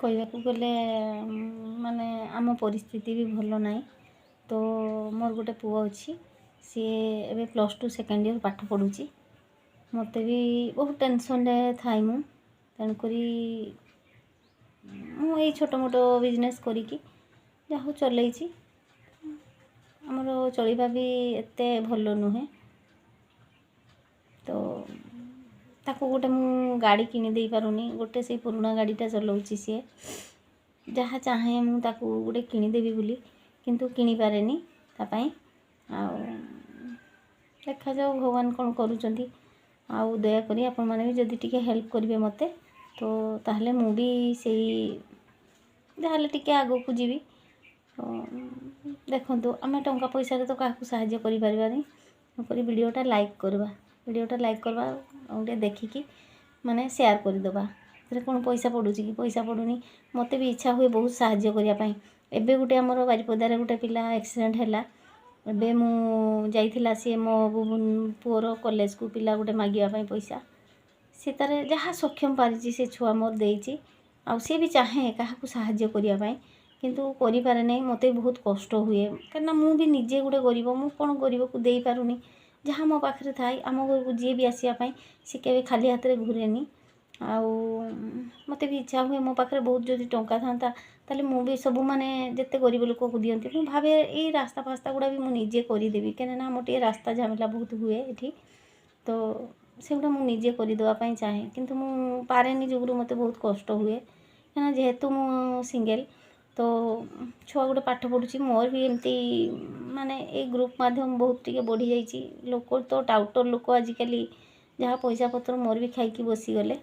କହିବାକୁ ଗଲେ ମାନେ ଆମ ପରିସ୍ଥିତି ବି ଭଲ ନାହିଁ। ତ ମୋର ଗୋଟେ ପୁଅ ଅଛି, ସିଏ ଏବେ +2 ସେକେଣ୍ଡ ଇୟର୍ ପାଠ ପଢ଼ୁଛି। ମୋତେ ବି ବହୁତ ଟେନସନ୍ରେ ଥାଏ ମୁଁ, ତେଣୁକରି ମୁଁ ଏଇ ଛୋଟ ମୋଟ ବିଜନେସ୍ କରିକି ଯାହା ହଉ ଚଲେଇଛି। ଆମର ଚଳିବା ବି ଏତେ ଭଲ ନୁହେଁ। ତ ତାକୁ ଗୋଟେ ମୁଁ ଗାଡ଼ି କିଣି ଦେଇ ପାରୁନି, ଗୋଟେ ସେଇ ପୁରୁଣା ଗାଡ଼ିଟା ଚଲାଉଛି ସିଏ। ଯାହା ଚାହେଁ ମୁଁ ତାକୁ ଗୋଟେ କିଣିଦେବି ବୋଲି, କିନ୍ତୁ କିଣିପାରେନି ତା ପାଇଁ। ଆଉ ଦେଖାଯାଉ ଭଗବାନ କ'ଣ କରୁଛନ୍ତି। ଆଉ ଦୟାକରି ଆପଣମାନେ ବି ଯଦି ଟିକେ ହେଲ୍ପ କରିବେ ମୋତେ, ତ ତାହେଲେ ମୁଁ ବି ସେଇ ଯାହାହେଲେ ଟିକେ ଆଗକୁ ଯିବି। ଦେଖନ୍ତୁ, ଆମେ ଟଙ୍କା ପଇସାରେ ତ କାହାକୁ ସାହାଯ୍ୟ କରିପାରିବାନି। ତେଣୁକରି ଭିଡ଼ିଓଟା ଲାଇକ୍ କରିବା, ଆଉ ଟିକେ ଦେଖିକି ମାନେ ସେୟାର କରିଦେବା। ସେଥିରେ କ'ଣ ପଇସା ପଡ଼ୁଛି କି? ପଇସା ପଡ଼ୁନି। ମୋତେ ବି ଇଚ୍ଛା ହୁଏ ବହୁତ ସାହାଯ୍ୟ କରିବା ପାଇଁ। ଏବେ ଗୋଟେ ଆମର ବାରିପଦାରେ ଗୋଟେ ପିଲା ଆକ୍ସିଡେଣ୍ଟ ହେଲା। ଏବେ ମୁଁ ଯାଇଥିଲା ସିଏ ମୋ ପୁଅର କଲେଜକୁ ପିଲା ଗୋଟେ ମାଗିବା ପାଇଁ ପଇସା। ସେ ତାର ଯାହା ସକ୍ଷମ ପାରିଛି ସେ ଛୁଆ ମୋର ଦେଇଛି। ଆଉ ସିଏ ବି ଚାହେଁ କାହାକୁ ସାହାଯ୍ୟ କରିବା ପାଇଁ, କିନ୍ତୁ କରିପାରେ ନାହିଁ। ମୋତେ ବହୁତ କଷ୍ଟ ହୁଏ, କାହିଁକିନା ମୁଁ ବି ନିଜେ ଗୋଟେ ଗରିବ। ମୁଁ କ'ଣ ଗରିବକୁ ଦେଇପାରୁନି। ଯାହା ମୋ ପାଖରେ ଥାଏ, ଆମ ଘରକୁ ଯିଏ ବି ଆସିବା ପାଇଁ ସେ କେବେ ଖାଲି ହାତରେ ଘୁରେନି। ଆଉ ମୋତେ ବି ଇଚ୍ଛା ହୁଏ ମୋ ପାଖରେ ବହୁତ ଯଦି ଟଙ୍କା ଥାନ୍ତା, ତାହେଲେ ମୁଁ ବି ସବୁ ମାନେ ଯେତେ ଗରିବ ଲୋକକୁ ଦିଅନ୍ତି। ମୁଁ ଭାବେ ଏଇ ରାସ୍ତା ଫାସ୍ତା ଗୁଡ଼ା ବି ମୁଁ ନିଜେ କରିଦେବି, କାହିଁକିନା ଆମର ଟିକେ ରାସ୍ତା ଝାମେଲା ବହୁତ ହୁଏ ଏଠି। ତ ସେଗୁଡ଼ା ମୁଁ ନିଜେ କରିଦେବା ପାଇଁ ଚାହେଁ, କିନ୍ତୁ ମୁଁ ପାରେନି ଯୋଗୁରୁ ମୋତେ ବହୁତ କଷ୍ଟ ହୁଏ। କାହିଁକିନା ଯେହେତୁ ମୁଁ ସିଙ୍ଗଲ୍, ତ ଛୁଆ ଗୋଟେ ପାଠ ପଢ଼ୁଛି। ମୋର ବି ଏମିତି ମାନେ ଏଇ ଗ୍ରୁପ୍ ମାଧ୍ୟମ ବହୁତ ଟିକେ ବଢ଼ିଯାଇଛି। ଲୋକ ତ ଟାଉଟର ଲୋକ ଆଜିକାଲି, ଯାହା ପଇସା ପତ୍ର ମୋର ବି ଖାଇକି ବସିଗଲେ।